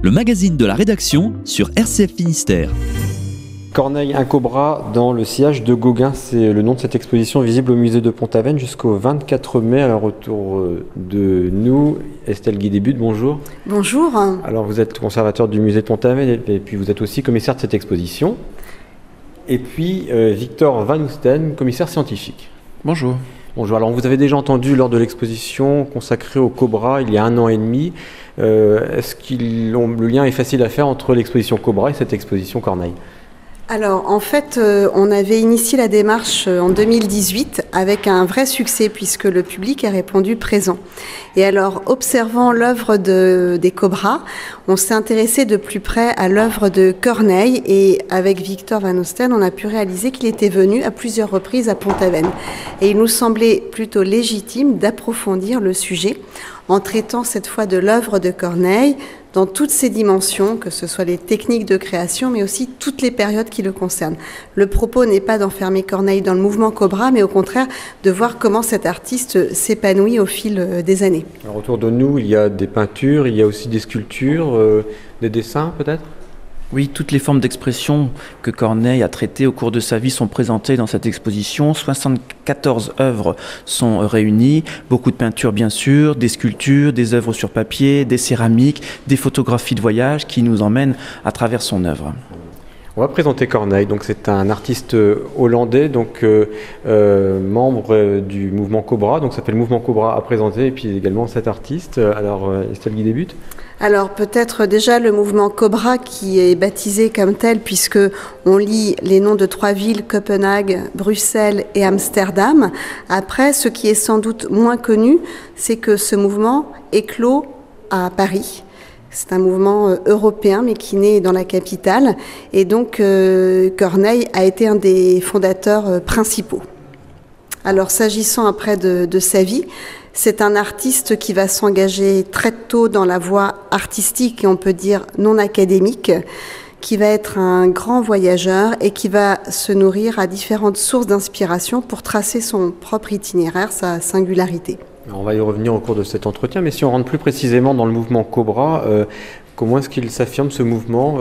le magazine de la rédaction sur RCF Finistère. Corneille, un cobra dans le sillage de Gauguin, c'est le nom de cette exposition visible au musée de Pont-Aven jusqu'au 24 mai. Alors autour de nous, Estelle Guidébut, bonjour. Bonjour. Alors vous êtes conservateur du musée de Pont-Aven et puis vous êtes aussi commissaire de cette exposition. Et puis Victor Van Oesten, commissaire scientifique. Bonjour. Bonjour. Alors on vous avait déjà entendu lors de l'exposition consacrée au cobra il y a 1 an et demi. Est-ce que le lien est facile à faire entre l'exposition Cobra et cette exposition Corneille ? Alors en fait, on avait initié la démarche en 2018 avec un vrai succès puisque le public a répondu présent. Et alors, observant l'œuvre des cobras, on s'est intéressé de plus près à l'œuvre de Corneille et avec Victor Van Oesten, on a pu réaliser qu'il était venu à plusieurs reprises à Pont-Aven. Et il nous semblait plutôt légitime d'approfondir le sujet en traitant cette fois de l'œuvre de Corneille dans toutes ses dimensions, que ce soit les techniques de création, mais aussi toutes les périodes qui le concernent. Le propos n'est pas d'enfermer Corneille dans le mouvement Cobra, mais au contraire de voir comment cet artiste s'épanouit au fil des années. Alors autour de nous, il y a des peintures, il y a aussi des sculptures, des dessins peut-être ? Oui, toutes les formes d'expression que Corneille a traitées au cours de sa vie sont présentées dans cette exposition. 74 œuvres sont réunies, beaucoup de peintures bien sûr, des sculptures, des œuvres sur papier, des céramiques, des photographies de voyage qui nous emmènent à travers son œuvre. On va présenter Corneille. Donc c'est un artiste hollandais, donc membre du mouvement Cobra. Donc ça s'appelle Mouvement Cobra à présenter, et puis également cet artiste. Alors Estelle Guy débute. Alors peut-être déjà le mouvement Cobra qui est baptisé comme tel puisque on lit les noms de 3 villes, Copenhague, Bruxelles et Amsterdam. Après, ce qui est sans doute moins connu, c'est que ce mouvement éclot à Paris. C'est un mouvement européen mais qui naît dans la capitale et donc Corneille a été un des fondateurs principaux. Alors s'agissant après de sa vie, c'est un artiste qui va s'engager très tôt dans la voie artistique et on peut dire non académique, qui va être un grand voyageur et qui va se nourrir à différentes sources d'inspiration pour tracer son propre itinéraire, sa singularité. On va y revenir au cours de cet entretien, mais si on rentre plus précisément dans le mouvement Cobra, comment est-ce qu'il s'affirme ce mouvement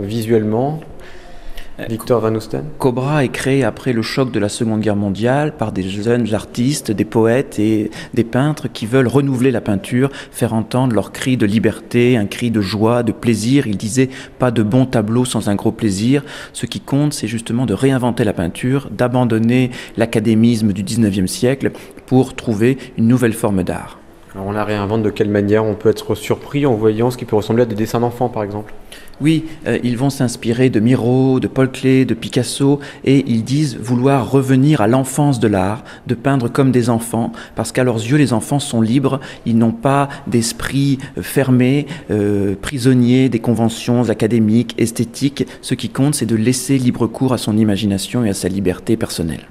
visuellement ? Victor Van Oesten. Cobra est créé après le choc de la Seconde Guerre mondiale par des jeunes artistes, des poètes et des peintres qui veulent renouveler la peinture, faire entendre leur cri de liberté, un cri de joie, de plaisir. Ils disaient pas de bon tableau sans un gros plaisir. Ce qui compte, c'est justement de réinventer la peinture, d'abandonner l'académisme du 19e siècle pour trouver une nouvelle forme d'art. Alors on la réinvente de quelle manière ? On peut être surpris en voyant ce qui peut ressembler à des dessins d'enfants par exemple. Oui, ils vont s'inspirer de Miro, de Paul Klee, de Picasso et ils disent vouloir revenir à l'enfance de l'art, de peindre comme des enfants parce qu'à leurs yeux les enfants sont libres, ils n'ont pas d'esprit fermé, prisonnier des conventions académiques, esthétiques. Ce qui compte c'est de laisser libre cours à son imagination et à sa liberté personnelle.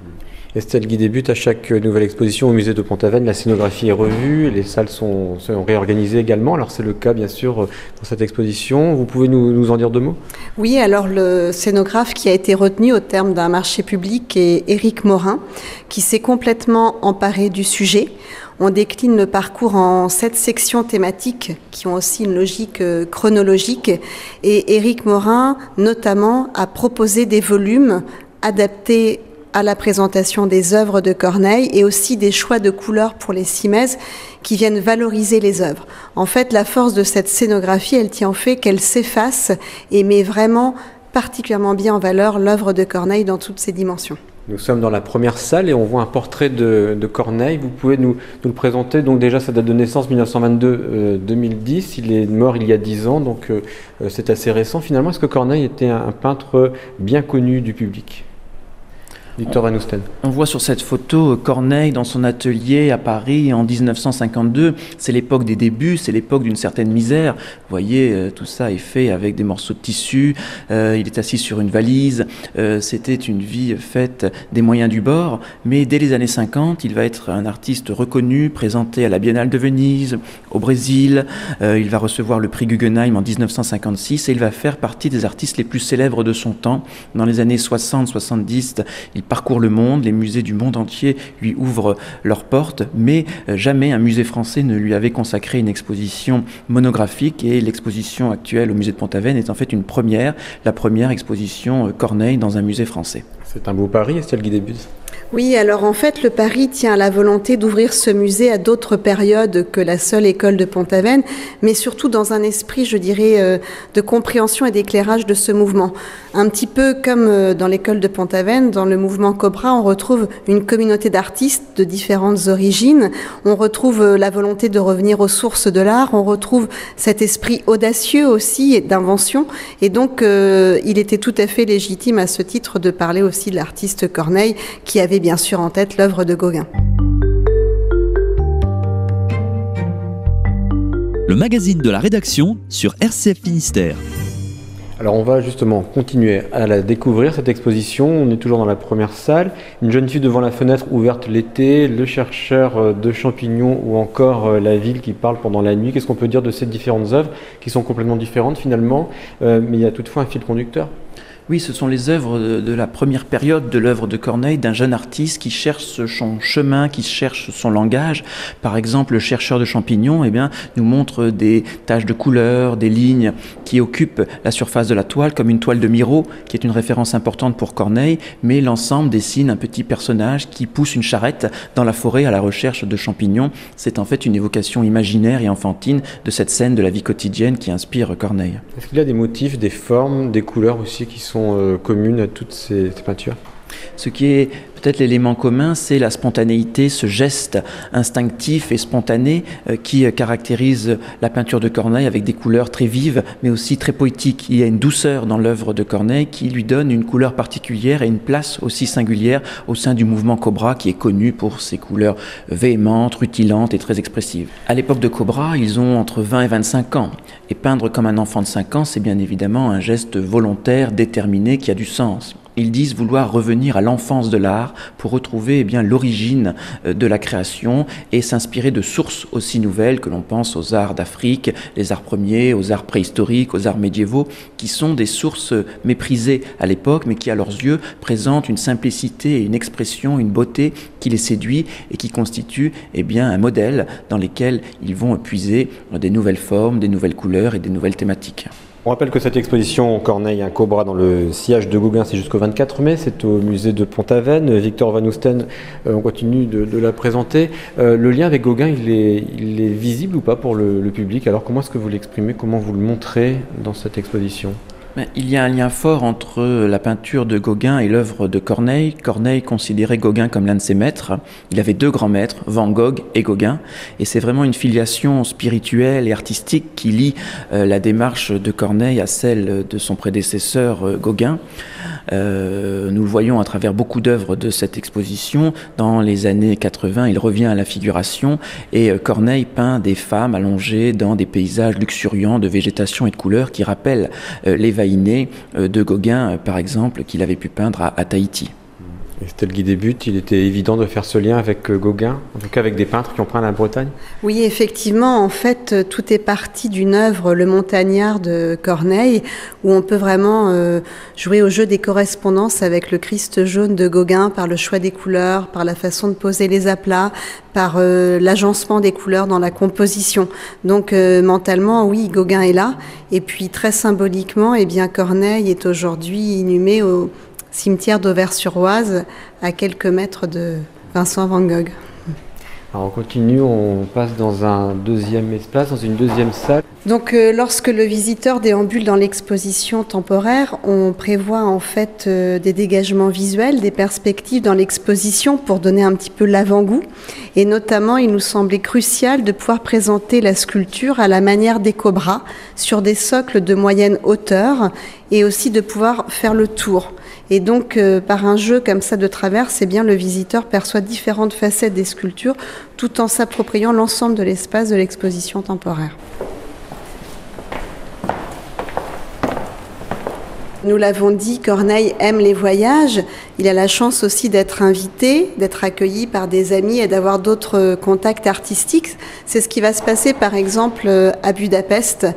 Estelle Guy débute à chaque nouvelle exposition au musée de Pont-Aven. La scénographie est revue, les salles sont réorganisées également. Alors c'est le cas bien sûr dans cette exposition. Vous pouvez nous en dire 2 mots ? Oui, alors le scénographe qui a été retenu au terme d'un marché public est Éric Morin, qui s'est complètement emparé du sujet. On décline le parcours en 7 sections thématiques qui ont aussi une logique chronologique. Et Éric Morin, notamment, a proposé des volumes adaptés à la présentation des œuvres de Corneille et aussi des choix de couleurs pour les simèses qui viennent valoriser les œuvres. En fait, la force de cette scénographie, elle tient au fait qu'elle s'efface et met vraiment particulièrement bien en valeur l'œuvre de Corneille dans toutes ses dimensions. Nous sommes dans la première salle et on voit un portrait de Corneille. Vous pouvez nous le présenter. Donc déjà, sa date de naissance, 1922-2010. Il est mort il y a 10 ans, donc c'est assez récent. Finalement, est-ce que Corneille était un peintre bien connu du public ? Victor Van Oesten. On voit sur cette photo Corneille dans son atelier à Paris en 1952. C'est l'époque des débuts, c'est l'époque d'une certaine misère. Vous voyez, tout ça est fait avec des morceaux de tissu. Il est assis sur une valise. C'était une vie faite des moyens du bord. Mais dès les années 50, il va être un artiste reconnu, présenté à la Biennale de Venise, au Brésil. Il va recevoir le prix Guggenheim en 1956 et il va faire partie des artistes les plus célèbres de son temps. Dans les années 60-70, il parcourt le monde, les musées du monde entier lui ouvrent leurs portes, mais jamais un musée français ne lui avait consacré une exposition monographique, et l'exposition actuelle au musée de Pont-Aven est en fait une première, la première exposition Corneille dans un musée français. C'est un beau pari, Estelle Guidébut. Oui, alors en fait, le pari tient à la volonté d'ouvrir ce musée à d'autres périodes que la seule école de Pont-Aven, mais surtout dans un esprit, je dirais, de compréhension et d'éclairage de ce mouvement. Un petit peu comme dans l'école de Pont-Aven, dans le mouvement Cobra, on retrouve une communauté d'artistes de différentes origines, on retrouve la volonté de revenir aux sources de l'art, on retrouve cet esprit audacieux aussi d'invention, et donc il était tout à fait légitime à ce titre de parler aussi de l'artiste Corneille, qui avait bien sûr en tête l'œuvre de Gauguin. Le magazine de la rédaction sur RCF Finistère. Alors on va justement continuer à la découvrir, cette exposition. On est toujours dans la première salle. Une jeune fille devant la fenêtre ouverte l'été, le chercheur de champignons ou encore la ville qui parle pendant la nuit. Qu'est-ce qu'on peut dire de ces différentes œuvres qui sont complètement différentes finalement, mais il y a toutefois un fil conducteur? Oui, ce sont les œuvres de la première période de l'œuvre de Corneille, d'un jeune artiste qui cherche son chemin, qui cherche son langage. Par exemple, le chercheur de champignons nous montre des taches de couleurs, des lignes qui occupent la surface de la toile, comme une toile de Miro, qui est une référence importante pour Corneille, mais l'ensemble dessine un petit personnage qui pousse une charrette dans la forêt à la recherche de champignons. C'est en fait une évocation imaginaire et enfantine de cette scène de la vie quotidienne qui inspire Corneille. Est-ce qu'il y a des motifs, des formes, des couleurs aussi qui sont communes à toutes ces peintures? Ce qui est peut-être l'élément commun, c'est la spontanéité, ce geste instinctif et spontané qui caractérise la peinture de Corneille, avec des couleurs très vives, mais aussi très poétiques. Il y a une douceur dans l'œuvre de Corneille qui lui donne une couleur particulière et une place aussi singulière au sein du mouvement Cobra, qui est connu pour ses couleurs véhémentes, rutilantes et très expressives. À l'époque de Cobra, ils ont entre 20 et 25 ans. Et peindre comme un enfant de 5 ans, c'est bien évidemment un geste volontaire, déterminé, qui a du sens. Ils disent vouloir revenir à l'enfance de l'art pour retrouver l'origine de la création et s'inspirer de sources aussi nouvelles, que l'on pense aux arts d'Afrique, les arts premiers, aux arts préhistoriques, aux arts médiévaux, qui sont des sources méprisées à l'époque, mais qui à leurs yeux présentent une simplicité et une expression, une beauté qui les séduit et qui constitue un modèle dans lequel ils vont puiser des nouvelles formes, des nouvelles couleurs et des nouvelles thématiques. On rappelle que cette exposition Corneille, un Cobra dans le sillage de Gauguin, c'est jusqu'au 24 mai, c'est au musée de Pont-Aven. Victor Van Oesten, on continue de la présenter. Le lien avec Gauguin, il est visible ou pas pour le public? Alors comment est-ce que vous l'exprimez, comment vous le montrez dans cette exposition? Il y a un lien fort entre la peinture de Gauguin et l'œuvre de Corneille. Corneille considérait Gauguin comme l'un de ses maîtres. Il avait deux grands maîtres, Van Gogh et Gauguin. Et c'est vraiment une filiation spirituelle et artistique qui lie la démarche de Corneille à celle de son prédécesseur Gauguin. Nous le voyons à travers beaucoup d'œuvres de cette exposition. Dans les années 80, il revient à la figuration et Corneille peint des femmes allongées dans des paysages luxuriants de végétation et de couleurs qui rappellent les Vainé de Gauguin, par exemple, qu'il avait pu peindre à Tahiti. Estelle Guidébut, il était évident de faire ce lien avec Gauguin, en tout cas avec des peintres qui ont peint la Bretagne? Oui, effectivement, en fait, tout est parti d'une œuvre, Le Montagnard de Corneille, où on peut vraiment jouer au jeu des correspondances avec le Christ jaune de Gauguin par le choix des couleurs, par la façon de poser les aplats, par l'agencement des couleurs dans la composition. Donc mentalement, oui, Gauguin est là, et puis très symboliquement, Corneille est aujourd'hui inhumé au cimetière d'Auvers-sur-Oise, à quelques mètres de Vincent Van Gogh. Alors on continue, on passe dans un deuxième espace, dans une deuxième salle. Donc lorsque le visiteur déambule dans l'exposition temporaire, on prévoit en fait des dégagements visuels, des perspectives dans l'exposition pour donner un petit peu l'avant-goût. Et notamment, il nous semblait crucial de pouvoir présenter la sculpture à la manière des Cobras, sur des socles de moyenne hauteur, et aussi de pouvoir faire le tour. Et donc, par un jeu comme ça de traverse, le visiteur perçoit différentes facettes des sculptures, tout en s'appropriant l'ensemble de l'espace de l'exposition temporaire. Nous l'avons dit, Corneille aime les voyages. Il a la chance aussi d'être invité, d'être accueilli par des amis et d'avoir d'autres contacts artistiques. C'est ce qui va se passer, par exemple, à Budapest,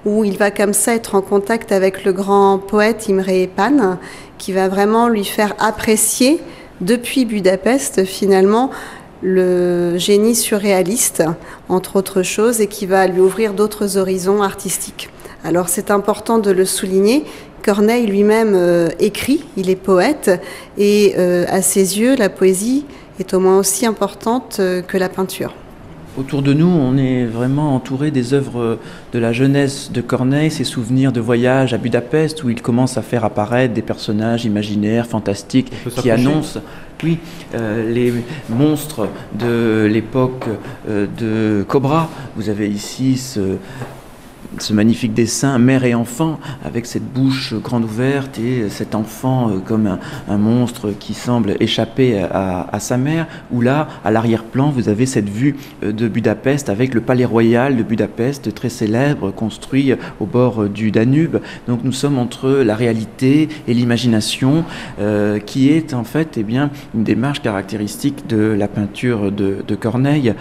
où il va comme ça être en contact avec le grand poète Imre Pan, qui va vraiment lui faire apprécier depuis Budapest, finalement, le génie surréaliste, entre autres choses, et qui va lui ouvrir d'autres horizons artistiques. Alors c'est important de le souligner. Corneille lui-même écrit, il est poète, et à ses yeux, la poésie est au moins aussi importante que la peinture. Autour de nous, on est vraiment entouré des œuvres de la jeunesse de Corneille, ses souvenirs de voyage à Budapest, où il commence à faire apparaître des personnages imaginaires, fantastiques, qui annoncent les monstres de l'époque de Cobra. Vous avez ici ce magnifique dessin, mère et enfant, avec cette bouche grande ouverte et cet enfant comme un monstre qui semble échapper à sa mère, où là, à l'arrière-plan, vous avez cette vue de Budapest avec le palais royal de Budapest, très célèbre, construit au bord du Danube. Donc nous sommes entre la réalité et l'imagination, qui est en fait une démarche caractéristique de la peinture de Corneille.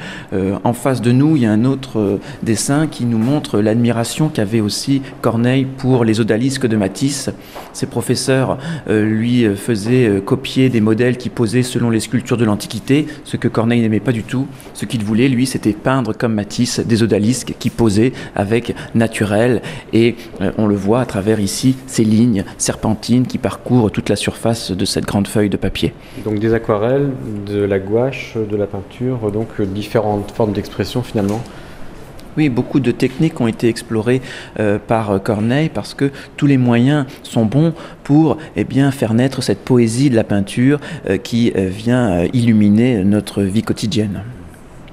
En face de nous, il y a un autre dessin qui nous montre l'admiration qu'avait aussi Corneille pour les odalisques de Matisse. Ses professeurs lui faisaient copier des modèles qui posaient selon les sculptures de l'Antiquité, ce que Corneille n'aimait pas du tout. Ce qu'il voulait, lui, c'était peindre comme Matisse des odalisques qui posaient avec naturel. Et on le voit à travers ici ces lignes serpentines qui parcourent toute la surface de cette grande feuille de papier. Donc des aquarelles, de la gouache, de la peinture, donc différentes formes d'expression finalement. Oui, beaucoup de techniques ont été explorées par Corneille parce que tous les moyens sont bons pour faire naître cette poésie de la peinture qui vient illuminer notre vie quotidienne.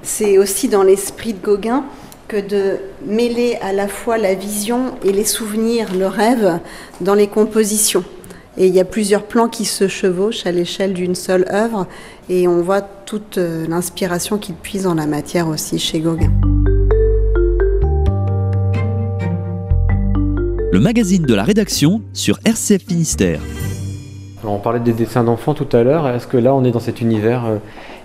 C'est aussi dans l'esprit de Gauguin que de mêler à la fois la vision et les souvenirs, le rêve, dans les compositions. Et il y a plusieurs plans qui se chevauchent à l'échelle d'une seule œuvre et on voit toute l'inspiration qu'il puise dans la matière aussi chez Gauguin. Le magazine de la rédaction sur RCF Finistère. Alors on parlait des dessins d'enfants tout à l'heure. Est-ce que là on est dans cet univers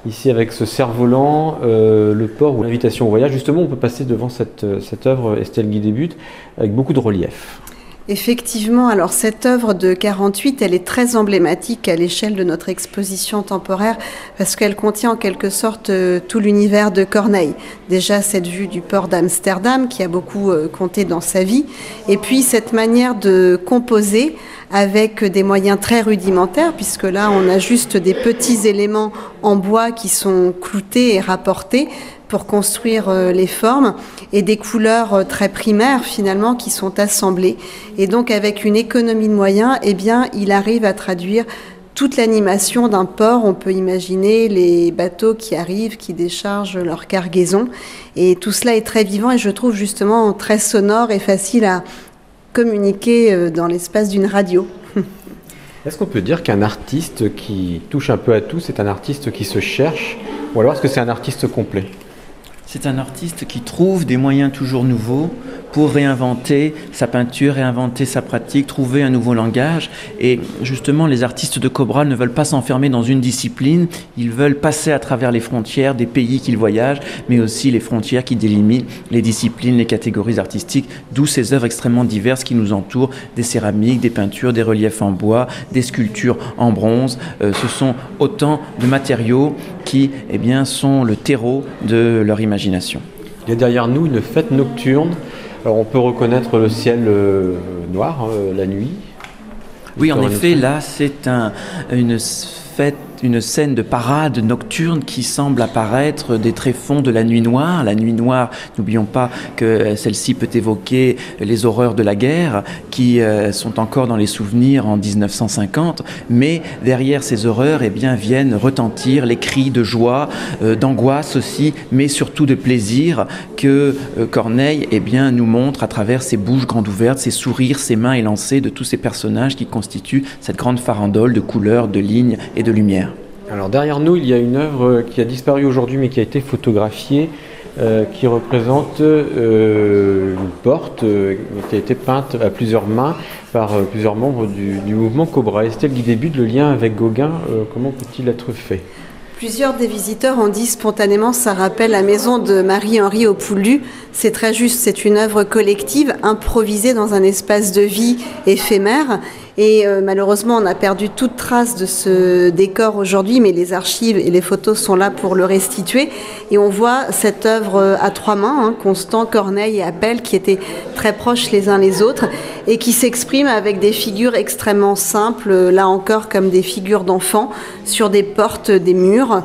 ici avec ce cerf-volant, le port ou l'invitation au voyage? Justement, on peut passer devant cette œuvre Estelle Guy-Début avec beaucoup de relief. Effectivement, alors cette œuvre de 48, elle est très emblématique à l'échelle de notre exposition temporaire parce qu'elle contient en quelque sorte tout l'univers de Corneille. Déjà cette vue du port d'Amsterdam qui a beaucoup compté dans sa vie et puis cette manière de composer avec des moyens très rudimentaires puisque là on a juste des petits éléments en bois qui sont cloutés et rapportés pour construire les formes et des couleurs très primaires finalement qui sont assemblées. Et donc avec une économie de moyens, il arrive à traduire toute l'animation d'un port. On peut imaginer les bateaux qui arrivent, qui déchargent leur cargaison. Et tout cela est très vivant et je trouve justement très sonore et facile à communiquer dans l'espace d'une radio. Est-ce qu'on peut dire qu'un artiste qui touche un peu à tout, c'est un artiste qui se cherche ou alors est-ce que c'est un artiste complet ? C'est un artiste qui trouve des moyens toujours nouveaux pour réinventer sa peinture, réinventer sa pratique, trouver un nouveau langage. Et justement, les artistes de Cobra ne veulent pas s'enfermer dans une discipline, ils veulent passer à travers les frontières des pays qu'ils voyagent, mais aussi les frontières qui délimitent les disciplines, les catégories artistiques, d'où ces œuvres extrêmement diverses qui nous entourent, des céramiques, des peintures, des reliefs en bois, des sculptures en bronze. Ce sont autant de matériaux qui sont le terreau de leur imagination. Il y a derrière nous une fête nocturne. Alors on peut reconnaître le ciel noir la nuit. Oui, en effet, là, c'est une fête, une scène de parade nocturne qui semble apparaître des tréfonds de la nuit noire. La nuit noire, n'oublions pas que celle-ci peut évoquer les horreurs de la guerre qui sont encore dans les souvenirs en 1950, mais derrière ces horreurs viennent retentir les cris de joie, d'angoisse aussi, mais surtout de plaisir que Corneille nous montre à travers ses bouches grandes ouvertes, ses sourires, ses mains élancées de tous ces personnages qui constituent cette grande farandole de couleurs, de lignes et de lumière. Alors derrière nous, il y a une œuvre qui a disparu aujourd'hui mais qui a été photographiée, qui représente une porte qui a été peinte à plusieurs mains par plusieurs membres du mouvement Cobra. Estelle Guy-Début, le lien avec Gauguin, comment peut-il être fait ? Plusieurs des visiteurs ont dit spontanément ça rappelle la maison de Marie-Henri au Poulu. C'est très juste, c'est une œuvre collective, improvisée dans un espace de vie éphémère. Et malheureusement, on a perdu toute trace de ce décor aujourd'hui, mais les archives et les photos sont là pour le restituer. Et on voit cette œuvre à trois mains, Constant, Corneille et Appel, qui étaient très proches les uns les autres et qui s'expriment avec des figures extrêmement simples, là encore comme des figures d'enfants, sur des portes, des murs,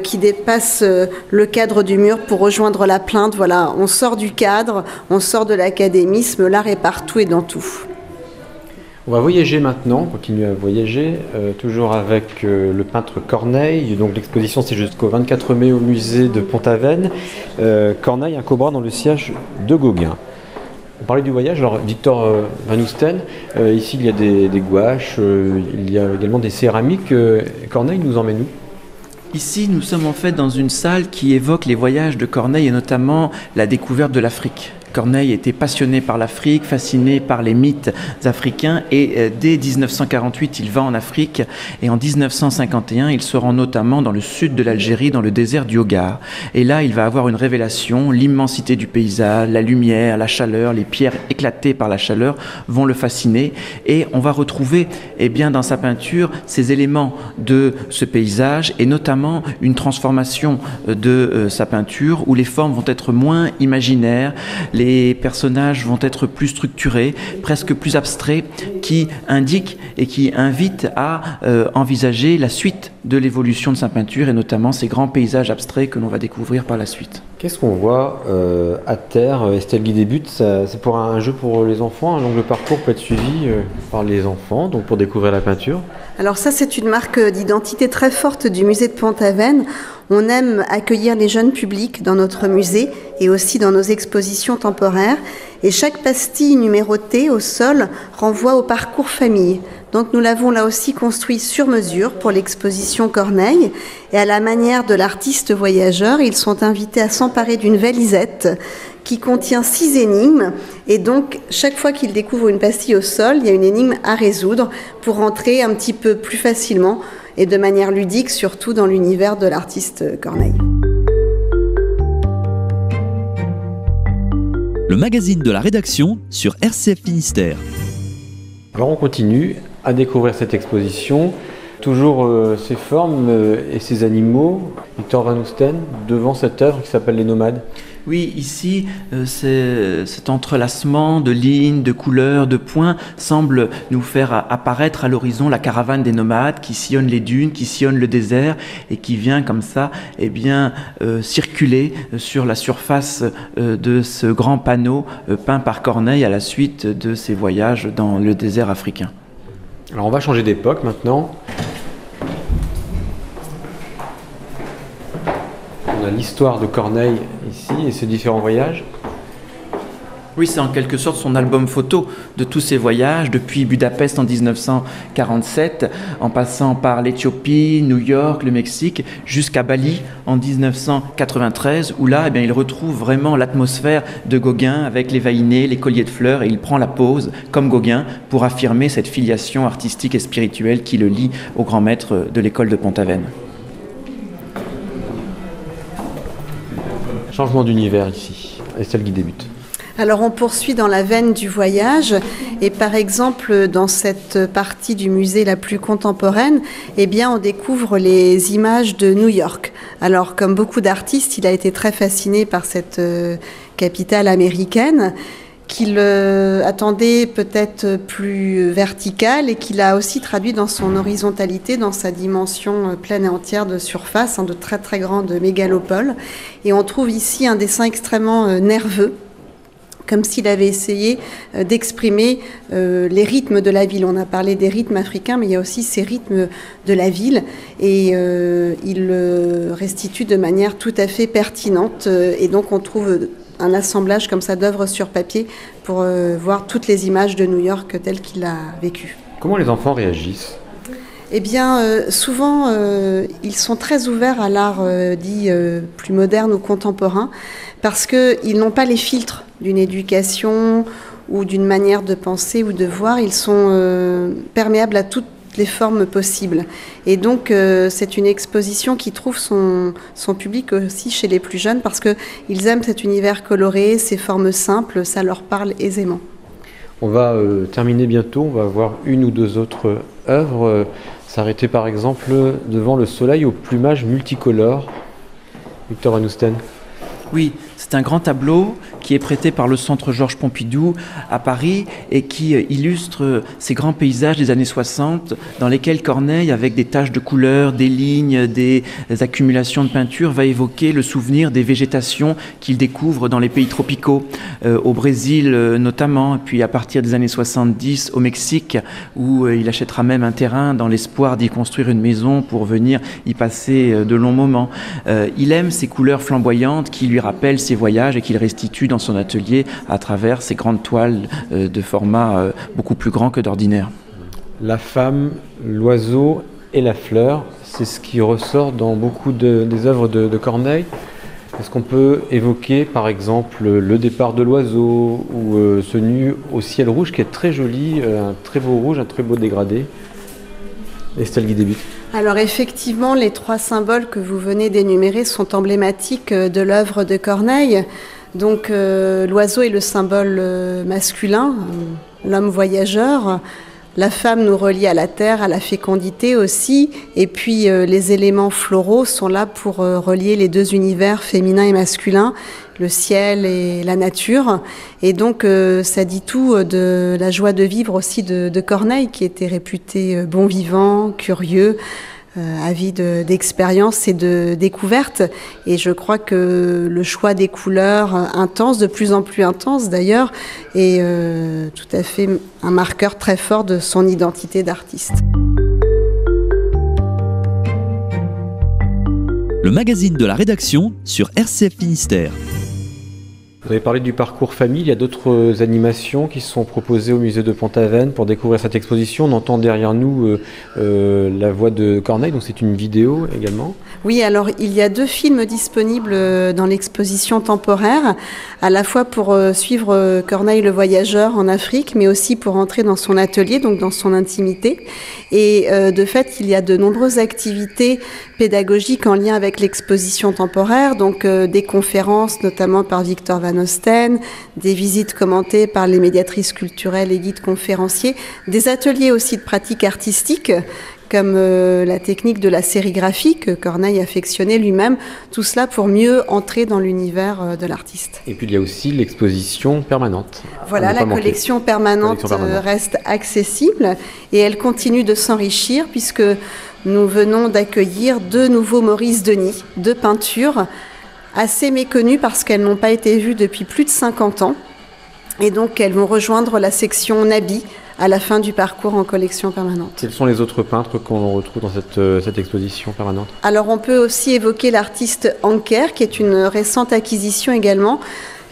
qui dépassent le cadre du mur pour rejoindre la plainte. Voilà, on sort du cadre, on sort de l'académisme, l'art est partout et dans tout. On va voyager maintenant, continuer à voyager, toujours avec le peintre Corneille. Donc l'exposition c'est jusqu'au 24 mai au musée de Pont-Aven. Corneille, un cobra dans le sillage de Gauguin. On parlait du voyage, alors Victor Van Oesten, ici il y a des gouaches, il y a également des céramiques. Corneille nous emmène où ? Ici, nous sommes en fait dans une salle qui évoque les voyages de Corneille et notamment la découverte de l'Afrique. Corneille était passionné par l'Afrique, fasciné par les mythes africains et dès 1948, il va en Afrique et en 1951, il se rend notamment dans le sud de l'Algérie, dans le désert du Hogar. Et là, il va avoir une révélation, l'immensité du paysage, la lumière, la chaleur, les pierres éclatées par la chaleur vont le fasciner et on va retrouver dans sa peinture ces éléments de ce paysage et notamment une transformation de sa peinture où les formes vont être moins imaginaires, les personnages vont être plus structurés, presque plus abstraits, qui indiquent et qui invitent à envisager la suite de l'évolution de sa peinture et notamment ces grands paysages abstraits que l'on va découvrir par la suite. Qu'est-ce qu'on voit à terre, Estelle Guy-Début? C'est pour un jeu pour les enfants, donc le parcours peut être suivi par les enfants, donc pour découvrir la peinture. Alors ça, c'est une marque d'identité très forte du musée de Pont-Aven. On aime accueillir les jeunes publics dans notre musée et aussi dans nos expositions temporaires. Et chaque pastille numérotée au sol renvoie au parcours famille. Donc nous l'avons là aussi construit sur mesure pour l'exposition Corneille. Et à la manière de l'artiste voyageur, ils sont invités à s'emparer d'une valisette qui contient 6 énigmes. Et donc, chaque fois qu'ils découvrent une pastille au sol, il y a une énigme à résoudre pour rentrer un petit peu plus facilement et de manière ludique, surtout dans l'univers de l'artiste Corneille. Le magazine de la rédaction sur RCF Finistère. Alors on continue à découvrir cette exposition, toujours ces formes et ces animaux. Victor Van Oesten, devant cette œuvre qui s'appelle Les Nomades. Oui, ici, cet entrelacement de lignes, de couleurs, de points semble nous faire apparaître à l'horizon la caravane des nomades qui sillonne les dunes, qui sillonne le désert et qui vient comme ça circuler sur la surface de ce grand panneau peint par Corneille à la suite de ses voyages dans le désert africain. Alors on va changer d'époque maintenant. On a l'histoire de Corneille ici et ses différents voyages. Oui, c'est en quelque sorte son album photo de tous ses voyages, depuis Budapest en 1947, en passant par l'Éthiopie, New York, le Mexique, jusqu'à Bali en 1993, où là, il retrouve vraiment l'atmosphère de Gauguin avec les vaïnés, les colliers de fleurs, et il prend la pose, comme Gauguin, pour affirmer cette filiation artistique et spirituelle qui le lie au grand maître de l'école de Pont-Aven. Changement d'univers ici. Estelle Guy débute. Alors on poursuit dans la veine du voyage et par exemple dans cette partie du musée la plus contemporaine, on découvre les images de New York. Alors comme beaucoup d'artistes, il a été très fasciné par cette capitale américaine qu'il attendait peut-être plus verticale et qu'il a aussi traduit dans son horizontalité, dans sa dimension pleine et entière de surface, de très très grandes mégalopoles. Et on trouve ici un dessin extrêmement nerveux, comme s'il avait essayé d'exprimer les rythmes de la ville. On a parlé des rythmes africains, mais il y a aussi ces rythmes de la ville. Et il le restitue de manière tout à fait pertinente. Et donc on trouve un assemblage comme ça d'œuvres sur papier pour voir toutes les images de New York telles qu'il a vécues. Comment les enfants réagissent ? Souvent, ils sont très ouverts à l'art dit plus moderne ou contemporain parce qu'ils n'ont pas les filtres d'une éducation ou d'une manière de penser ou de voir. Ils sont perméables à toutes les formes possibles. Et donc, c'est une exposition qui trouve son public aussi chez les plus jeunes parce qu'ils aiment cet univers coloré, ces formes simples, ça leur parle aisément. On va terminer bientôt, on va voir une ou deux autres œuvres. S'arrêter par exemple devant le soleil au plumage multicolore. Victor Van Oesten. Oui, c'est un grand tableau qui est prêté par le Centre Georges Pompidou à Paris et qui illustre ces grands paysages des années 60 dans lesquels Corneille, avec des taches de couleurs, des lignes, des accumulations de peinture, va évoquer le souvenir des végétations qu'il découvre dans les pays tropicaux, au Brésil notamment, puis à partir des années 70 au Mexique, où il achètera même un terrain dans l'espoir d'y construire une maison pour venir y passer de longs moments. Il aime ces couleurs flamboyantes qui lui rappellent ses voyages et qu'il restitue dans son atelier à travers ces grandes toiles de format beaucoup plus grand que d'ordinaire. La femme, l'oiseau et la fleur, c'est ce qui ressort dans beaucoup des œuvres de Corneille. Est-ce qu'on peut évoquer par exemple le départ de l'oiseau ou ce nu au ciel rouge qui est très joli, un très beau rouge, un très beau dégradé? Estelle Guy débute. Alors effectivement, les trois symboles que vous venez d'énumérer sont emblématiques de l'œuvre de Corneille. Donc l'oiseau est le symbole masculin, l'homme voyageur. La femme nous relie à la terre, à la fécondité aussi. Et puis les éléments floraux sont là pour relier les deux univers féminin et masculin, le ciel et la nature. Et donc ça dit tout de la joie de vivre aussi de Corneille, qui était réputé bon vivant, curieux, avide d'expérience et de découverte. Et je crois que le choix des couleurs intenses, de plus en plus intenses d'ailleurs, est tout à fait un marqueur très fort de son identité d'artiste. Le magazine de la rédaction sur RCF Finistère. Vous avez parlé du parcours famille, il y a d'autres animations qui sont proposées au musée de Pont-Aven pour découvrir cette exposition. On entend derrière nous la voix de Corneille, donc c'est une vidéo également. Oui, alors il y a 2 films disponibles dans l'exposition temporaire, à la fois pour suivre Corneille le voyageur en Afrique, mais aussi pour entrer dans son atelier, donc dans son intimité. Et de fait, il y a de nombreuses activités pédagogiques en lien avec l'exposition temporaire, donc des conférences notamment par Victor Van Oesten, des visites commentées par les médiatrices culturelles et guides conférenciers, des ateliers aussi de pratique artistique, comme la technique de la sérigraphie que Corneille affectionnait lui-même, tout cela pour mieux entrer dans l'univers de l'artiste. Et puis il y a aussi l'exposition permanente. Voilà, la collection permanente reste accessible et elle continue de s'enrichir puisque nous venons d'accueillir 2 nouveaux Maurice Denis, 2 peintures assez méconnues parce qu'elles n'ont pas été vues depuis plus de 50 ans. Et donc elles vont rejoindre la section Nabi à la fin du parcours en collection permanente. Quels sont les autres peintres qu'on retrouve dans cette exposition permanente? Alors on peut aussi évoquer l'artiste Anker, qui est une récente acquisition également,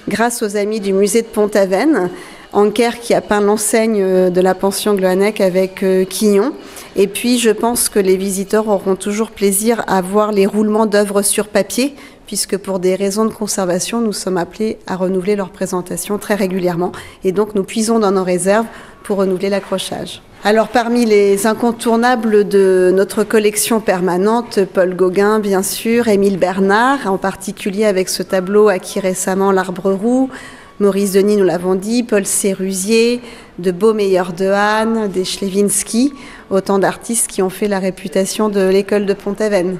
grâce aux amis du musée de Pont-Aven. Anker qui a peint l'enseigne de la pension Gloanec avec Quignon. Et puis je pense que les visiteurs auront toujours plaisir à voir les roulements d'œuvres sur papier, puisque pour des raisons de conservation, nous sommes appelés à renouveler leur présentation très régulièrement. Et donc nous puisons dans nos réserves pour renouveler l'accrochage. Alors parmi les incontournables de notre collection permanente, Paul Gauguin bien sûr, Émile Bernard, en particulier avec ce tableau acquis récemment l'Arbre Roux, Maurice Denis, nous l'avons dit, Paul Sérusier, de Baumeier-Dehaene, des Chlewinski, autant d'artistes qui ont fait la réputation de l'école de Pont-Aven.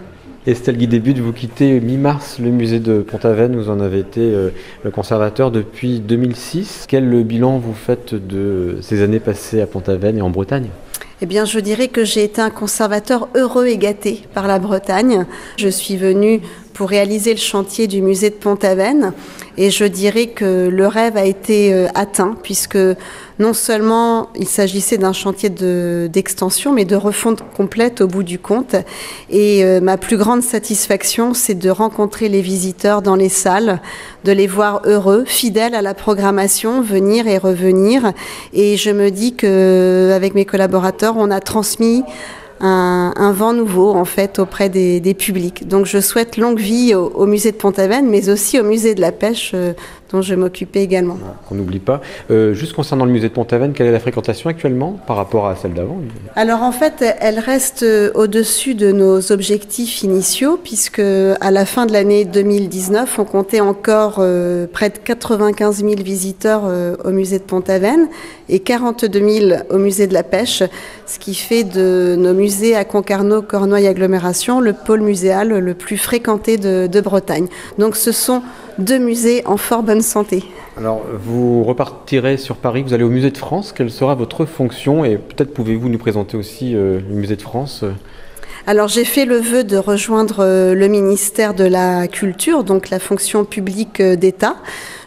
Estelle Guy débute, vous quittez mi-mars le musée de Pont-Aven, vous en avez été le conservateur depuis 2006. Quel bilan vous faites de ces années passées à Pont-Aven et en Bretagne ? Eh bien, je dirais que j'ai été un conservateur heureux et gâté par la Bretagne. Je suis venue pour réaliser le chantier du musée de Pont-Aven et je dirais que le rêve a été atteint puisque non seulement il s'agissait d'un chantier d'extension mais de refonte complète au bout du compte et ma plus grande satisfaction c'est de rencontrer les visiteurs dans les salles, de les voir heureux, fidèles à la programmation, venir et revenir et je me dis qu'avec mes collaborateurs on a transmis un vent nouveau en fait auprès des publics. Donc je souhaite longue vie au musée de Pont-Aven, mais aussi au musée de la pêche dont je m'occupais également. On n'oublie pas. Juste concernant le musée de Pont-Aven, quelle est la fréquentation actuellement par rapport à celle d'avant? Alors en fait, elle reste au-dessus de nos objectifs initiaux, puisque à la fin de l'année 2019, on comptait encore près de 95 000 visiteurs au musée de Pont-Aven et 42 000 au musée de la pêche, ce qui fait de nos musées à Concarneau, Cornouailles Agglomération le pôle muséal le plus fréquenté de Bretagne. Donc ce sont 2 musées en fort bonne santé. Alors, vous repartirez sur Paris, vous allez au musée de France. Quelle sera votre fonction? Et peut-être pouvez-vous nous présenter aussi le musée de France? Alors j'ai fait le vœu de rejoindre le ministère de la Culture, donc la fonction publique d'État.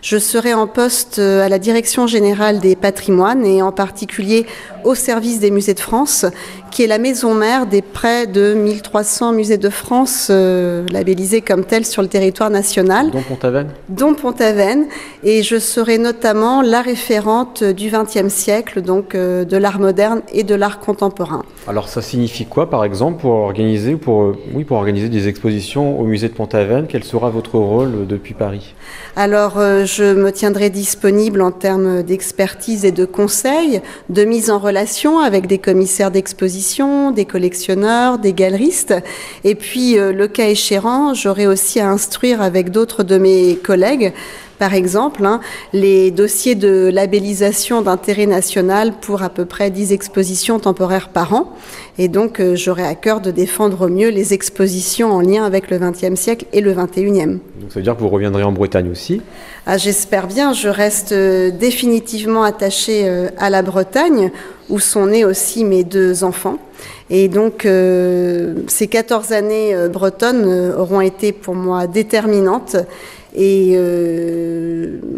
Je serai en poste à la Direction générale des patrimoines et en particulier au service des musées de France, qui est la maison mère des près de 1300 musées de France labellisés comme tels sur le territoire national. Dont Pont-Aven? Dont Pont-Aven. Et je serai notamment la référente du XXe siècle, donc de l'art moderne et de l'art contemporain. Alors ça signifie quoi par exemple pour organiser des expositions au musée de Pont-Aven? Quel sera votre rôle depuis Paris? Alors je me tiendrai disponible en termes d'expertise et de conseils, de mise en relation avec des commissaires d'exposition, des collectionneurs, des galeristes. Et puis, le cas échéant, j'aurai aussi à instruire avec d'autres de mes collègues, par exemple, les dossiers de labellisation d'intérêt national pour à peu près 10 expositions temporaires par an. Et donc, j'aurai à cœur de défendre au mieux les expositions en lien avec le XXe siècle et le XXIe. Donc, ça veut dire que vous reviendrez en Bretagne aussi? J'espère bien. Je reste définitivement attachée à la Bretagne, où sont nés aussi mes 2 enfants. Et donc, ces 14 années bretonnes auront été pour moi déterminantes. Et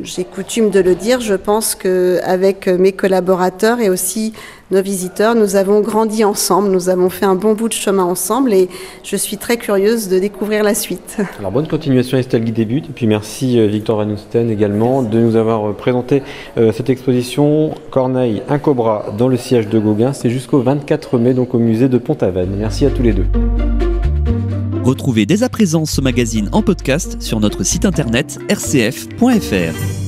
j'ai coutume de le dire, je pense qu'avec mes collaborateurs et aussi nos visiteurs, nous avons grandi ensemble, nous avons fait un bon bout de chemin ensemble et je suis très curieuse de découvrir la suite. Alors bonne continuation Estelle Guy-Début, et puis merci Victor Van Oesten également de nous avoir présenté cette exposition Corneille, un cobra dans le siège de Gauguin. C'est jusqu'au 24 mai donc au musée de Pont-Aven. Merci à tous les deux. Retrouvez dès à présent ce magazine en podcast sur notre site internet rcf.fr.